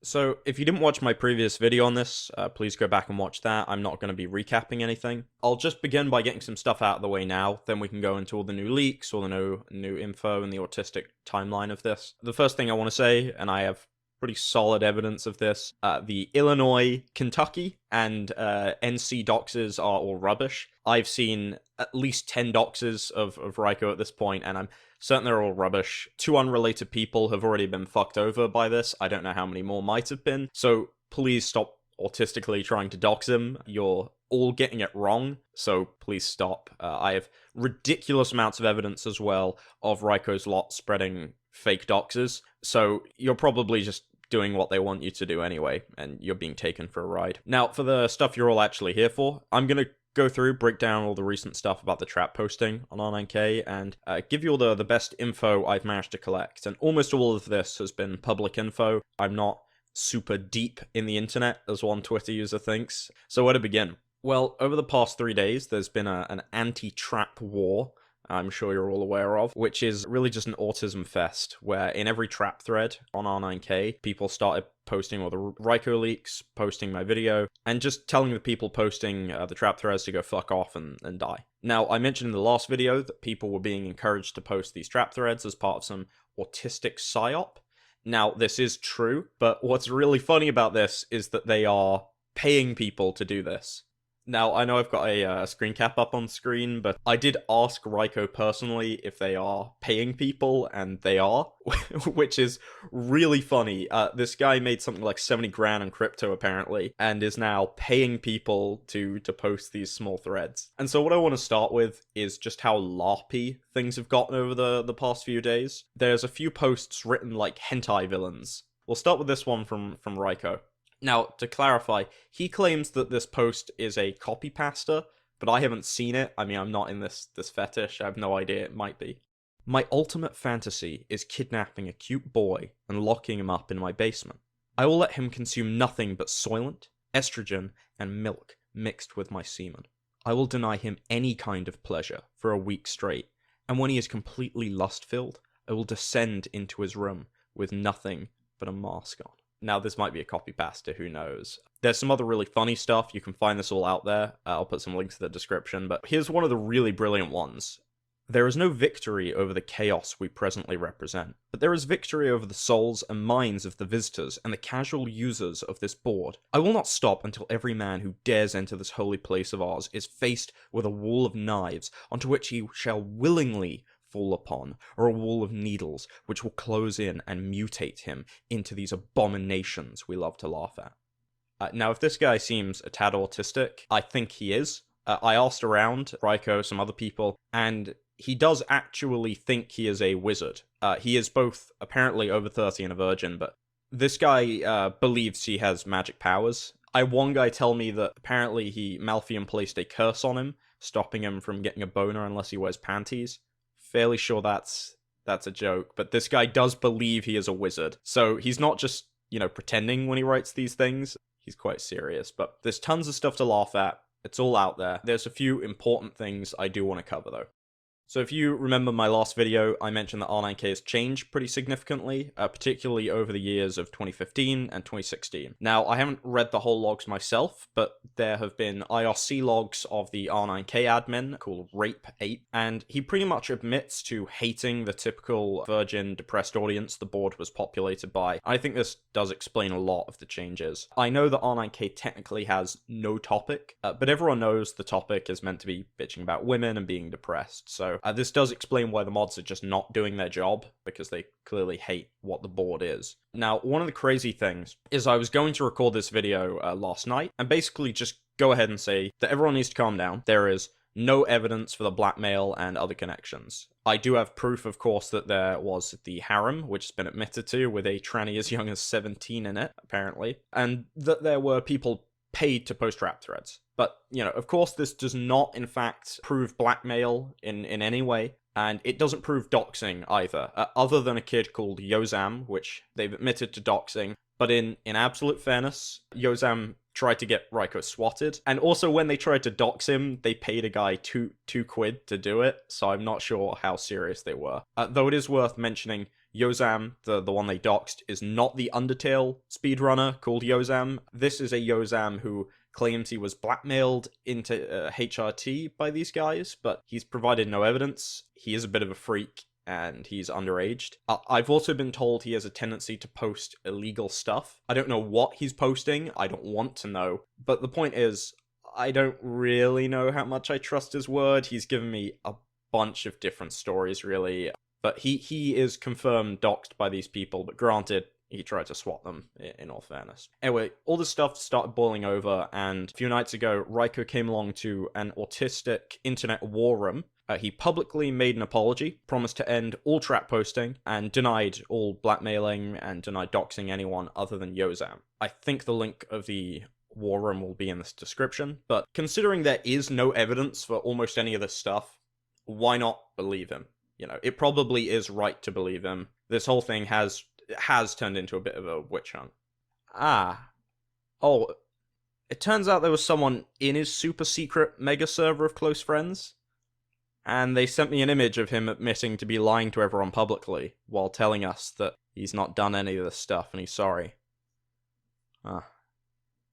So, if you didn't watch my previous video on this, please go back and watch that. I'm not going to be recapping anything. I'll just begin by getting some stuff out of the way now, then we can go into all the new leaks, all the new info, and the autistic timeline of this. The first thing I want to say, and I have pretty solid evidence of this, the Illinois, Kentucky, and NC doxes are all rubbish. I've seen at least 10 doxes of Raiko at this point, and I'm certain they're all rubbish. Two unrelated people have already been fucked over by this. I don't know how many more might have been. So please stop autistically trying to dox him. You're all getting it wrong, so please stop. I have ridiculous amounts of evidence as well of Raiko's lot spreading fake doxes, so you're probably just doing what they want you to do anyway, and you're being taken for a ride. Now, for the stuff you're all actually here for, I'm gonna go through, break down all the recent stuff about the trap posting on r9k, and give you all the best info I've managed to collect. And almost all of this has been public info. I'm not super deep in the internet, as one Twitter user thinks. So where to begin? Well, over the past 3 days, there's been an anti-trap war, I'm sure you're all aware of, which is really just an autism fest, where in every trap thread on r9k, people started posting all the Raiko leaks, posting my video, and just telling the people posting the trap threads to go fuck off and die. Now, I mentioned in the last video that people were being encouraged to post these trap threads as part of some autistic psyop. Now, this is true, but what's really funny about this is that they are paying people to do this. Now, I know I've got a screen cap up on screen, but I did ask Raiko personally if they are paying people, and they are, which is really funny. This guy made something like 70 grand on crypto, apparently, and is now paying people to post these small threads. And so what I want to start with is just how LARPy things have gotten over the past few days. There's a few posts written like hentai villains. We'll start with this one from Raiko. Now, to clarify, he claims that this post is a copy paster, but I haven't seen it. I mean, I'm not in this fetish. I have no idea. It might be. My ultimate fantasy is kidnapping a cute boy and locking him up in my basement. I will let him consume nothing but soylent, estrogen, and milk mixed with my semen. I will deny him any kind of pleasure for a week straight, and when he is completely lust-filled, I will descend into his room with nothing but a mask on. Now, this might be a copy pasta, who knows. There's some other really funny stuff. You can find this all out there. I'll put some links in the description, but here's one of the really brilliant ones. There is no victory over the chaos we presently represent, but there is victory over the souls and minds of the visitors and the casual users of this board. I will not stop until every man who dares enter this holy place of ours is faced with a wall of knives onto which he shall willingly fall upon, or a wall of needles which will close in and mutate him into these abominations we love to laugh at. Now, if this guy seems a tad autistic, I think he is. I asked around Raiko, some other people, and he does actually think he is a wizard. He is both apparently over 30 and a virgin, but this guy believes he has magic powers. I had one guy tell me that apparently Malfian placed a curse on him, stopping him from getting a boner unless he wears panties. Fairly sure that's a joke, but this guy does believe he is a wizard. So he's not just, pretending when he writes these things. He's quite serious, but there's tons of stuff to laugh at. It's all out there. There's a few important things I do want to cover, though. So if you remember my last video, I mentioned that r9k has changed pretty significantly, particularly over the years of 2015 and 2016. Now, I haven't read the whole logs myself, but there have been IRC logs of the r9k admin called Rape8, and he pretty much admits to hating the typical virgin, depressed audience the board was populated by. I think this does explain a lot of the changes. I know that r9k technically has no topic, but everyone knows the topic is meant to be bitching about women and being depressed, so this does explain why the mods are just not doing their job, because they clearly hate what the board is. Now, one of the crazy things is I was going to record this video last night, and basically just go ahead and say that everyone needs to calm down. There is no evidence for the blackmail and other connections. I do have proof, of course, that there was the harem, which has been admitted to, with a tranny as young as 17 in it, apparently, and that there were people paid to post trap threads. But, of course, this does not, in fact, prove blackmail in any way, and it doesn't prove doxing either, other than a kid called Yozam, which they've admitted to doxing. But in absolute fairness, Yozam tried to get Raiko swatted, and also when they tried to dox him, they paid a guy two quid to do it, so I'm not sure how serious they were. Though it is worth mentioning, Yozam, the one they doxed, is not the Undertale speedrunner called Yozam. This is a Yozam who claims he was blackmailed into HRT by these guys, but he's provided no evidence. He is a bit of a freak, and he's underaged. I've also been told he has a tendency to post illegal stuff. I don't know what he's posting, I don't want to know, but the point is, I don't really know how much I trust his word. He's given me a bunch of different stories, really, but he is confirmed doxed by these people, but granted, he tried to swat them, in all fairness. Anyway, all this stuff started boiling over, and a few nights ago, r9k came along to an autistic internet war room. He publicly made an apology, promised to end all trap posting, and denied all blackmailing, and denied doxing anyone other than Yozam. I think the link of the war room will be in this description, but considering there is no evidence for almost any of this stuff, why not believe him? You know, it probably is right to believe him. This whole thing has turned into a bit of a witch hunt. Oh, it turns out there was someone in his super secret mega server of close friends, and they sent me an image of him admitting to be lying to everyone publicly, while telling us that he's not done any of this stuff and he's sorry.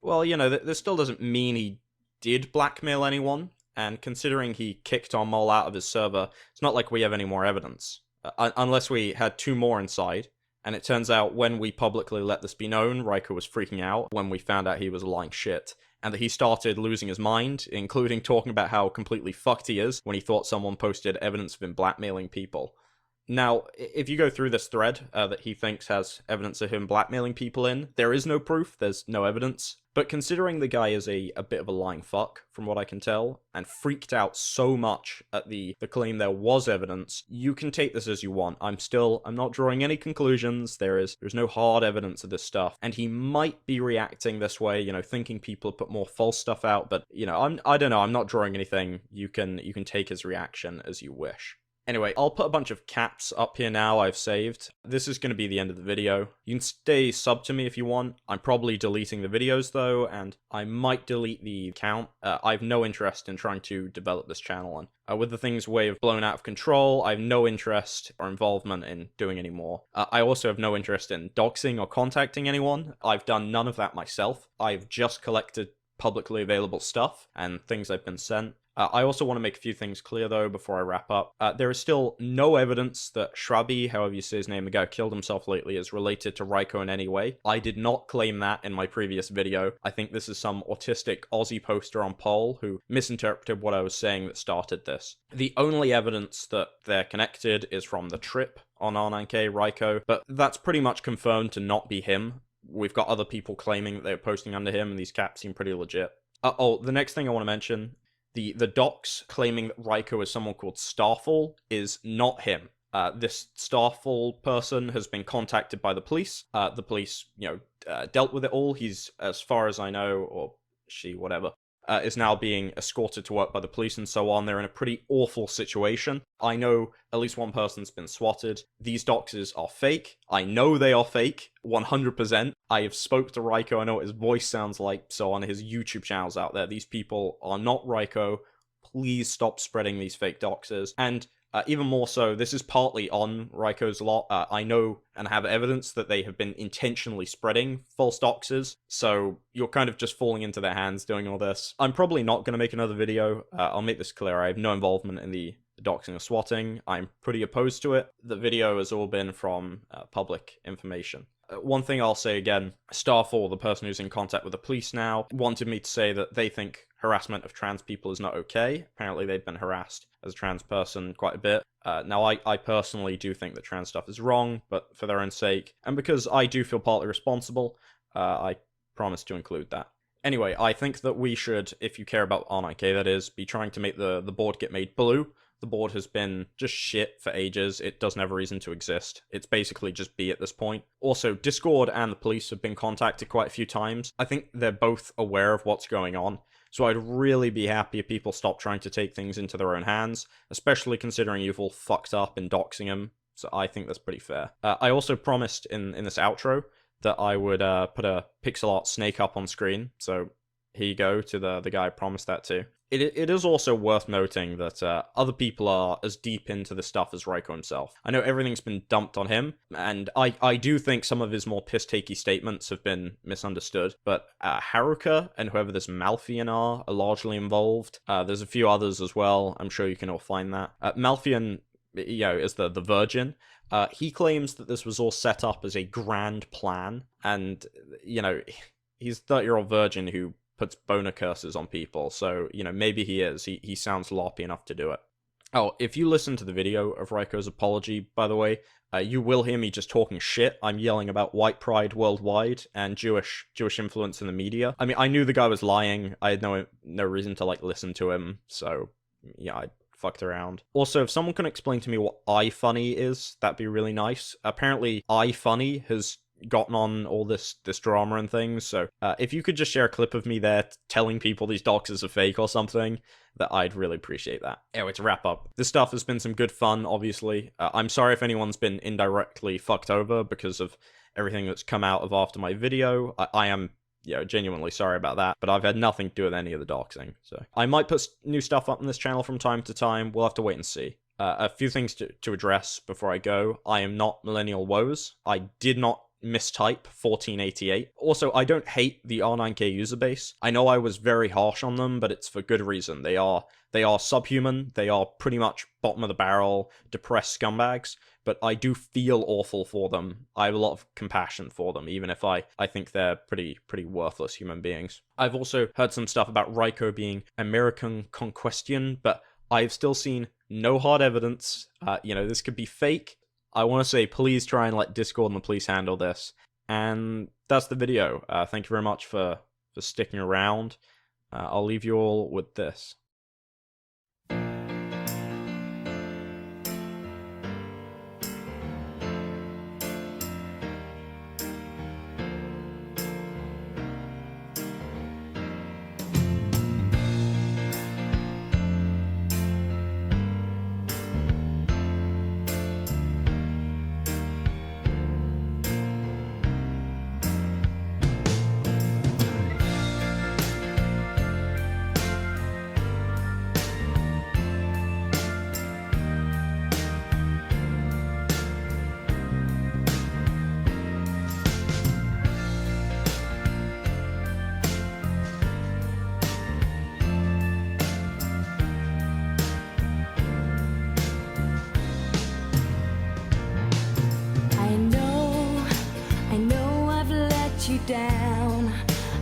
Well, you know, this still doesn't mean he did blackmail anyone, and considering he kicked our mole out of his server, it's not like we have any more evidence. Unless we had 2 more inside, and it turns out when we publicly let this be known, r9k was freaking out when we found out he was lying shit, and that he started losing his mind, including talking about how completely fucked he is when he thought someone posted evidence of him blackmailing people. Now, if you go through this thread that he thinks has evidence of him blackmailing people in, there is no proof, there's no evidence. But considering the guy is a bit of a lying fuck, from what I can tell, and freaked out so much at the claim there was evidence, you can take this as you want. I'm not drawing any conclusions, there's no hard evidence of this stuff, and he might be reacting this way, you know, thinking people put more false stuff out, but, you know, I don't know, I'm not drawing anything. You can take his reaction as you wish. Anyway, I'll put a bunch of caps up here now I've saved. This is going to be the end of the video. You can stay sub to me if you want. I'm probably deleting the videos though, and I might delete the account. I have no interest in trying to develop this channel, and with the things way of blown out of control, I have no interest or involvement in doing any more. I also have no interest in doxing or contacting anyone. I've done none of that myself. I've just collected publicly available stuff and things I've been sent. I also want to make a few things clear, though, before I wrap up. There is still no evidence that Shrabi, however you say his name, a guy who killed himself lately, is related to r9k in any way. I did not claim that in my previous video. I think this is some autistic Aussie poster on Poll who misinterpreted what I was saying that started this. The only evidence that they're connected is from the trip on r9k r9k, but that's pretty much confirmed to not be him. We've got other people claiming that they're posting under him, and these caps seem pretty legit. The next thing I want to mention... The docs claiming that r9k is someone called Starfall is not him. This Starfall person has been contacted by the police. The police, dealt with it all. He's, as far as I know, or she, whatever, is now being escorted to work by the police and so on. They're in a pretty awful situation. I know at least one person's been swatted. These doxes are fake. I know they are fake, 100%. I have spoke to r9k, I know what his voice sounds like, so on his YouTube channels out there, these people are not r9k. Please stop spreading these fake doxes. And even more so, this is partly on r9k's lot. I know and have evidence that they have been intentionally spreading false doxes, so you're kind of just falling into their hands doing all this. I'm probably not going to make another video. I'll make this clear. I have no involvement in the doxing or swatting. I'm pretty opposed to it. The video has all been from public information. One thing I'll say again, Starfall, the person who's in contact with the police now, wanted me to say that they think harassment of trans people is not okay. Apparently they've been harassed as a trans person quite a bit. Now, I personally do think that trans stuff is wrong, but for their own sake, and because I do feel partly responsible, I promise to include that. Anyway, I think that we should, if you care about r9k that is, be trying to make the board get made blue. The board has been just shit for ages. It doesn't have a reason to exist. It's basically just B at this point. Also, Discord and the police have been contacted quite a few times. I think they're both aware of what's going on. So I'd really be happy if people stop trying to take things into their own hands, especially considering you've all fucked up in doxing them. So I think that's pretty fair. I also promised in this outro that I would put a pixel art snake up on screen. So Here you go, to the guy I promised that to. It is also worth noting that other people are as deep into the stuff as r9k himself. I know everything's been dumped on him, and I do think some of his more piss-takey statements have been misunderstood, but Haruka and whoever this Malfian are largely involved. There's a few others as well. I'm sure you can all find that. Malfian, is the Virgin. He claims that this was all set up as a grand plan, and, he's a 30-year-old virgin who puts boner curses on people, so, maybe he is. He sounds loppy enough to do it. Oh, if you listen to the video of r9k's apology, by the way, you will hear me just talking shit. I'm yelling about white pride worldwide and Jewish influence in the media. I mean, I knew the guy was lying. I had no reason to, listen to him, so, yeah, I fucked around. Also, if someone can explain to me what iFunny is, that'd be really nice. Apparently, iFunny has gotten on all this drama and things, so if you could just share a clip of me there telling people these doxes are fake or something, that I'd really appreciate that. Anyway, to wrap up, this stuff has been some good fun, obviously. I'm sorry if anyone's been indirectly fucked over because of everything that's come out of after my video. I am genuinely sorry about that, but I've had nothing to do with any of the doxing, so I might put new stuff up on this channel from time to time. We'll have to wait and see. A few things to address before I go. I am not Millennial Woes. I did not mistype 1488. Also, I don't hate the r9k user base. I know I was very harsh on them, but it's for good reason. They are subhuman. They are pretty much bottom of the barrel, depressed scumbags, but I do feel awful for them. I have a lot of compassion for them, even if I think they're pretty worthless human beings. I've also heard some stuff about r9k being American Conquestion, but I've still seen no hard evidence. This could be fake. I want to say, please try and let Discord and the police handle this. And that's the video. Thank you very much for sticking around. I'll leave you all with this. Down.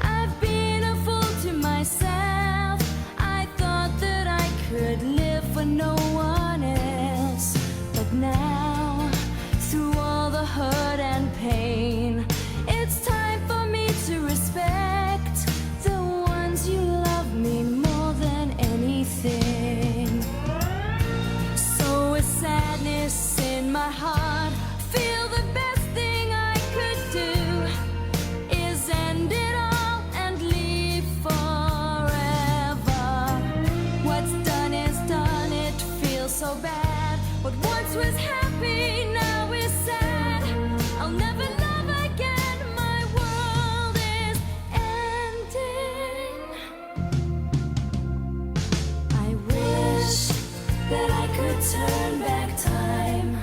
I've been a fool to myself. I thought that I could live for no one else, but now, through all the hurt and pain, it's time for me to respect the ones you love me more than anything. So with sadness in my heart, feel the best thing I could do. So bad, what once was happy now is sad. I'll never love again, my world is ending. I wish that I could turn back time,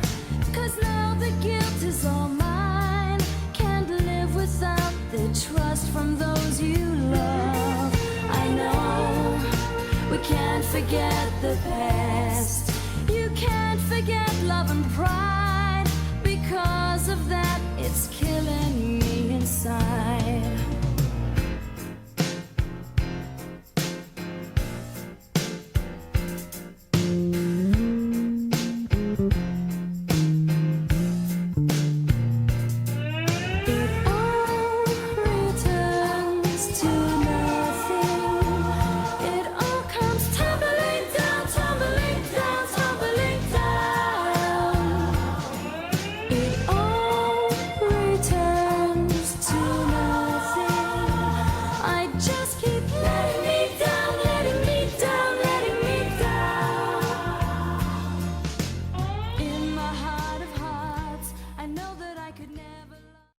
'cause now the guilt is all mine. Can't live without the trust from those you love. I know we can't forget the past. You can't forget love and pride. Because of that, it's killing me inside.